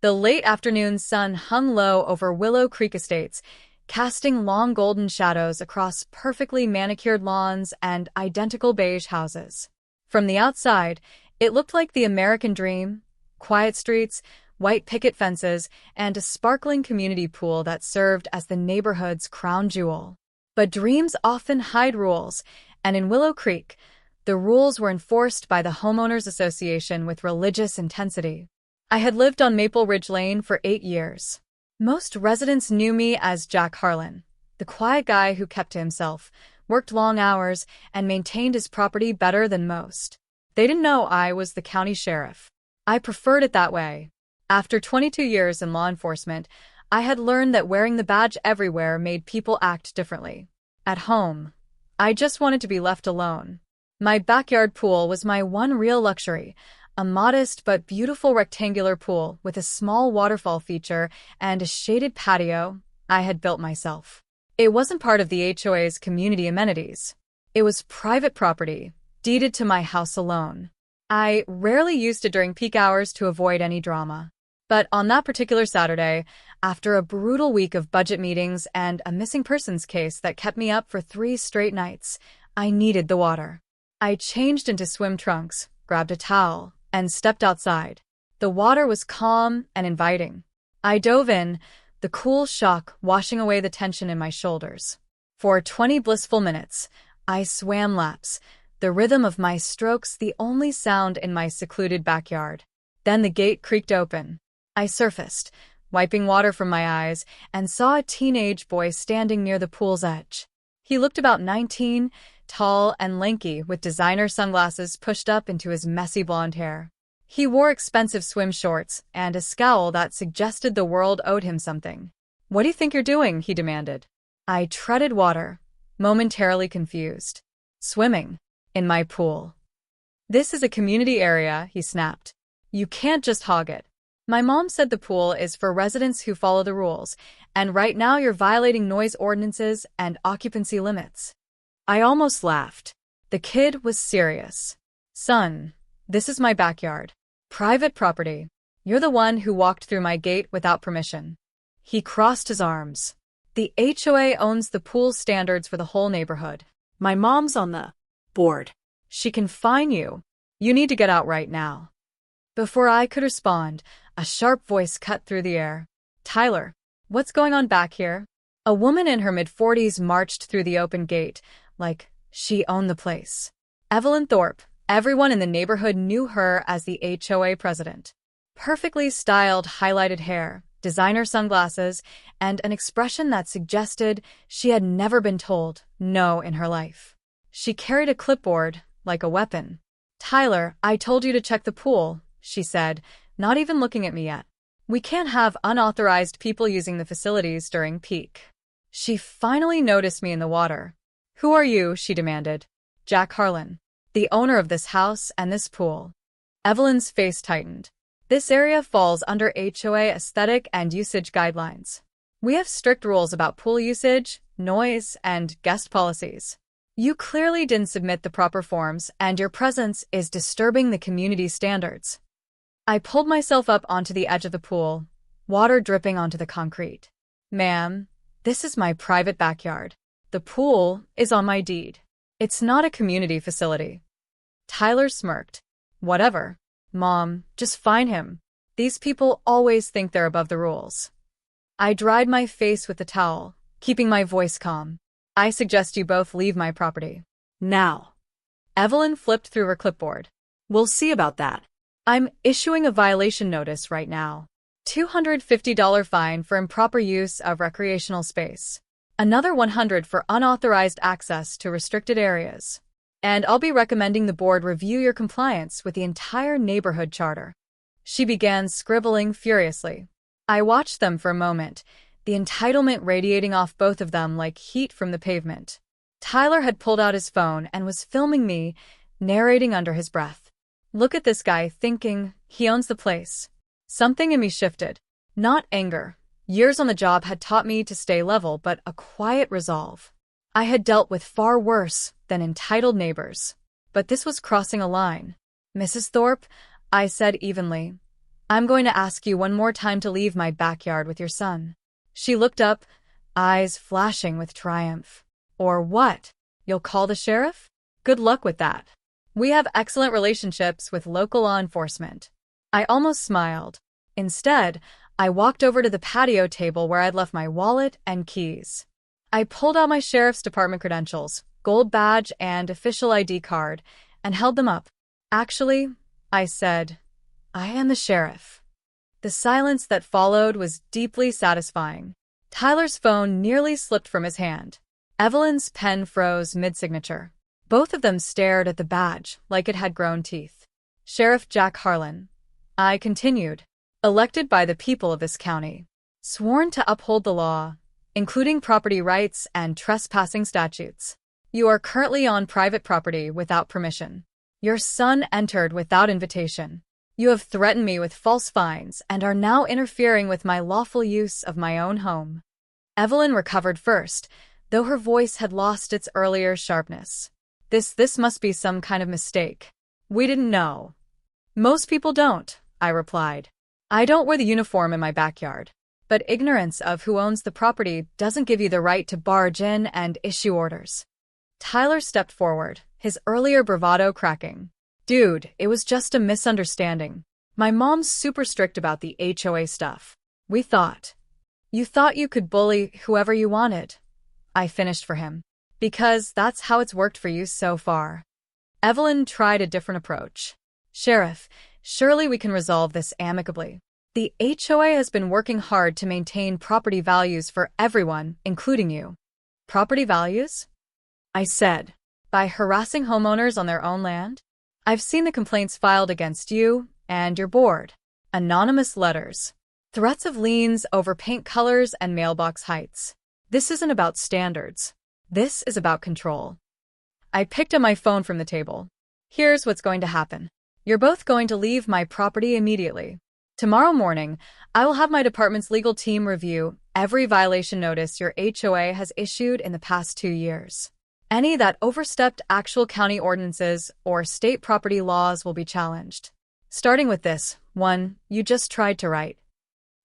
The late afternoon sun hung low over Willow Creek Estates, casting long golden shadows across perfectly manicured lawns and identical beige houses. From the outside, it looked like the American dream: quiet streets, white picket fences, and a sparkling community pool that served as the neighborhood's crown jewel. But dreams often hide rules, and in Willow Creek, the rules were enforced by the Homeowners Association with religious intensity. I had lived on Maple Ridge Lane for 8 years. Most residents knew me as Jack Harlan, the quiet guy who kept to himself, worked long hours, and maintained his property better than most. They didn't know I was the county sheriff. I preferred it that way. After 22 years in law enforcement, I had learned that wearing the badge everywhere made people act differently. At home, I just wanted to be left alone. My backyard pool was my one real luxury, a modest but beautiful rectangular pool with a small waterfall feature and a shaded patio I had built myself. It wasn't part of the HOA's community amenities. It was private property, deeded to my house alone. I rarely used it during peak hours to avoid any drama. But on that particular Saturday, after a brutal week of budget meetings and a missing persons case that kept me up for 3 straight nights, I needed the water. I changed into swim trunks, grabbed a towel, and stepped outside. The water was calm and inviting. I dove in, the cool shock washing away the tension in my shoulders. For 20 blissful minutes, I swam laps, the rhythm of my strokes the only sound in my secluded backyard. Then the gate creaked open. I surfaced, wiping water from my eyes, and saw a teenage boy standing near the pool's edge. He looked about 19, tall and lanky, with designer sunglasses pushed up into his messy blonde hair. He wore expensive swim shorts and a scowl that suggested the world owed him something. "What do you think you're doing?" he demanded. I treaded water, momentarily confused. "Swimming. In my pool." "This is a community area," he snapped. "You can't just hog it. My mom said the pool is for residents who follow the rules, and right now you're violating noise ordinances and occupancy limits." I almost laughed. The kid was serious. "Son, this is my backyard. Private property. You're the one who walked through my gate without permission." He crossed his arms. "The HOA owns the pool standards for the whole neighborhood. My mom's on the board. She can fine you. You need to get out right now." Before I could respond, a sharp voice cut through the air. "Tyler, what's going on back here?" A woman in her mid-40s marched through the open gate, like she owned the place. Evelyn Thorpe. Everyone in the neighborhood knew her as the HOA president. Perfectly styled highlighted hair, designer sunglasses, and an expression that suggested she had never been told no in her life. She carried a clipboard, like a weapon. "Tyler, I told you to check the pool," she said, not even looking at me yet. "We can't have unauthorized people using the facilities during peak." She finally noticed me in the water. "Who are you?" she demanded. "Jack Harlan, the owner of this house and this pool." Evelyn's face tightened. "This area falls under HOA aesthetic and usage guidelines. We have strict rules about pool usage, noise, and guest policies. You clearly didn't submit the proper forms, and your presence is disturbing the community standards." I pulled myself up onto the edge of the pool, water dripping onto the concrete. "Ma'am, this is my private backyard. The pool is on my deed. It's not a community facility." Tyler smirked. "Whatever. Mom, just fine him. These people always think they're above the rules." I dried my face with the towel, keeping my voice calm. "I suggest you both leave my property. Now." Evelyn flipped through her clipboard. "We'll see about that. I'm issuing a violation notice right now. $250 fine for improper use of recreational space. Another $100 for unauthorized access to restricted areas. And I'll be recommending the board review your compliance with the entire neighborhood charter." She began scribbling furiously. I watched them for a moment, the entitlement radiating off both of them like heat from the pavement. Tyler had pulled out his phone and was filming me, narrating under his breath. Look at this guy thinking he owns the place. Something in me shifted. Not anger. Years on the job had taught me to stay level, but a quiet resolve. I had dealt with far worse than entitled neighbors. But this was crossing a line. "Mrs. Thorpe," I said evenly, I'm going to ask you one more time to leave my backyard with your son." She looked up, eyes flashing with triumph. "Or what? You'll call the sheriff? Good luck with that. We have excellent relationships with local law enforcement." I almost smiled. Instead, I walked over to the patio table where I'd left my wallet and keys. I pulled out my sheriff's department credentials, gold badge, and official ID card, and held them up. "Actually," I said, "I am the sheriff." The silence that followed was deeply satisfying. Tyler's phone nearly slipped from his hand. Evelyn's pen froze mid-signature. Both of them stared at the badge like it had grown teeth. "Sheriff Jack Harlan," I continued, "elected by the people of this county, sworn to uphold the law, including property rights and trespassing statutes. You are currently on private property without permission. Your son entered without invitation. You have threatened me with false fines and are now interfering with my lawful use of my own home." Evelyn recovered first, though her voice had lost its earlier sharpness. This must be some kind of mistake. We didn't know." "Most people don't," I replied. "I don't wear the uniform in my backyard. But ignorance of who owns the property doesn't give you the right to barge in and issue orders." Tyler stepped forward, his earlier bravado cracking. "Dude, it was just a misunderstanding. My mom's super strict about the HOA stuff. We thought. You thought you could bully whoever you wanted." I finished for him. "Because that's how it's worked for you so far." Evelyn tried a different approach. "Sheriff, surely we can resolve this amicably. The HOA has been working hard to maintain property values for everyone, including you." "Property values?" I said. "By harassing homeowners on their own land? I've seen the complaints filed against you and your board. Anonymous letters. Threats of liens over paint colors and mailbox heights. This isn't about standards. This is about control." I picked up my phone from the table. "Here's what's going to happen. You're both going to leave my property immediately. Tomorrow morning, I will have my department's legal team review every violation notice your HOA has issued in the past 2 years. Any that overstepped actual county ordinances or state property laws will be challenged. Starting with this one you just tried to write."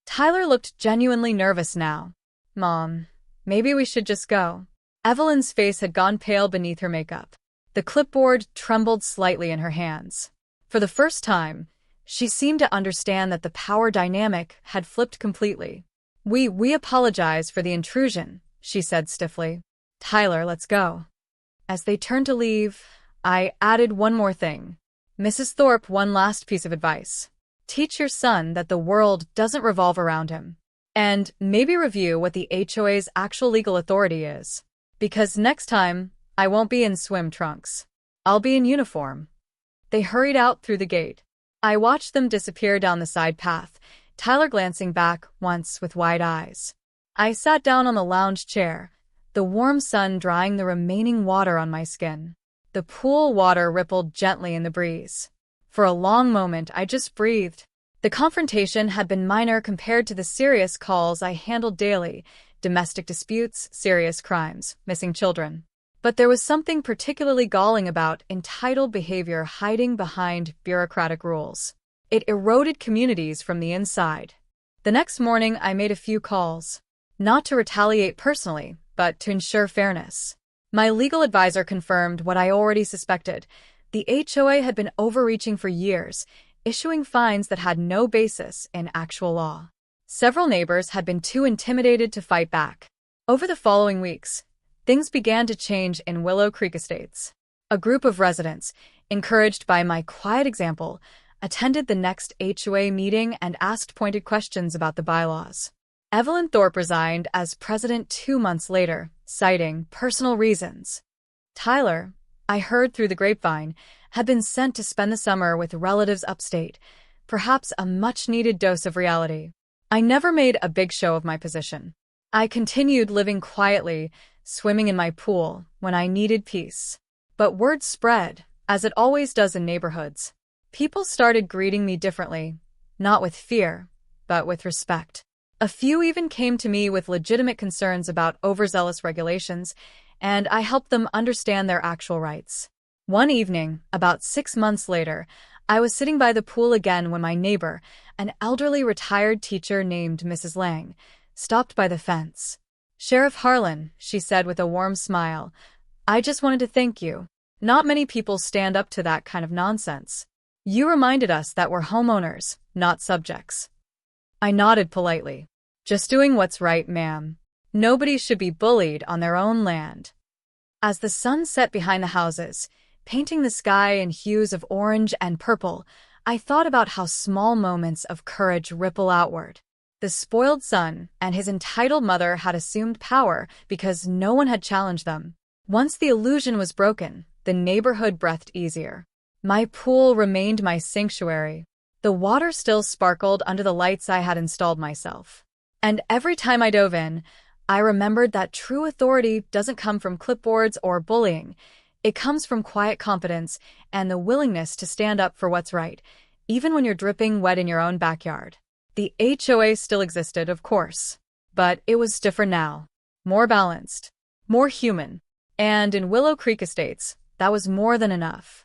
Tyler looked genuinely nervous now. "Mom, maybe we should just go." Evelyn's face had gone pale beneath her makeup. The clipboard trembled slightly in her hands. For the first time, she seemed to understand that the power dynamic had flipped completely. We apologize for the intrusion," she said stiffly. "Tyler, let's go." As they turned to leave, I added one more thing. "Mrs. Thorpe, one last piece of advice. Teach your son that the world doesn't revolve around him. And maybe review what the HOA's actual legal authority is. Because next time, I won't be in swim trunks. I'll be in uniform." They hurried out through the gate. I watched them disappear down the side path, Tyler glancing back once with wide eyes. I sat down on the lounge chair, the warm sun drying the remaining water on my skin. The pool water rippled gently in the breeze. For a long moment, I just breathed. The confrontation had been minor compared to the serious calls I handled daily: domestic disputes, serious crimes, missing children. But there was something particularly galling about entitled behavior hiding behind bureaucratic rules. It eroded communities from the inside. The next morning, I made a few calls. Not to retaliate personally, but to ensure fairness. My legal advisor confirmed what I already suspected. The HOA had been overreaching for years, issuing fines that had no basis in actual law. Several neighbors had been too intimidated to fight back. Over the following weeks, things began to change in Willow Creek Estates. A group of residents, encouraged by my quiet example, attended the next HOA meeting and asked pointed questions about the bylaws. Evelyn Thorpe resigned as president 2 months later, citing personal reasons. Tyler, I heard through the grapevine, had been sent to spend the summer with relatives upstate, perhaps a much-needed dose of reality. I never made a big show of my position. I continued living quietly, swimming in my pool when I needed peace. But word spread, as it always does in neighborhoods. People started greeting me differently, not with fear, but with respect. A few even came to me with legitimate concerns about overzealous regulations, and I helped them understand their actual rights. One evening, about 6 months later, I was sitting by the pool again when my neighbor, an elderly retired teacher named Mrs. Lang, stopped by the fence. "Sheriff Harlan," she said with a warm smile, "I just wanted to thank you. Not many people stand up to that kind of nonsense. You reminded us that we're homeowners, not subjects." I nodded politely. "Just doing what's right, ma'am. Nobody should be bullied on their own land." As the sun set behind the houses, painting the sky in hues of orange and purple, I thought about how small moments of courage ripple outward. The spoiled son and his entitled mother had assumed power because no one had challenged them. Once the illusion was broken, the neighborhood breathed easier. My pool remained my sanctuary. The water still sparkled under the lights I had installed myself. And every time I dove in, I remembered that true authority doesn't come from clipboards or bullying. It comes from quiet confidence and the willingness to stand up for what's right, even when you're dripping wet in your own backyard. The HOA still existed, of course, but it was different now. More balanced, more human. And in Willow Creek Estates, that was more than enough.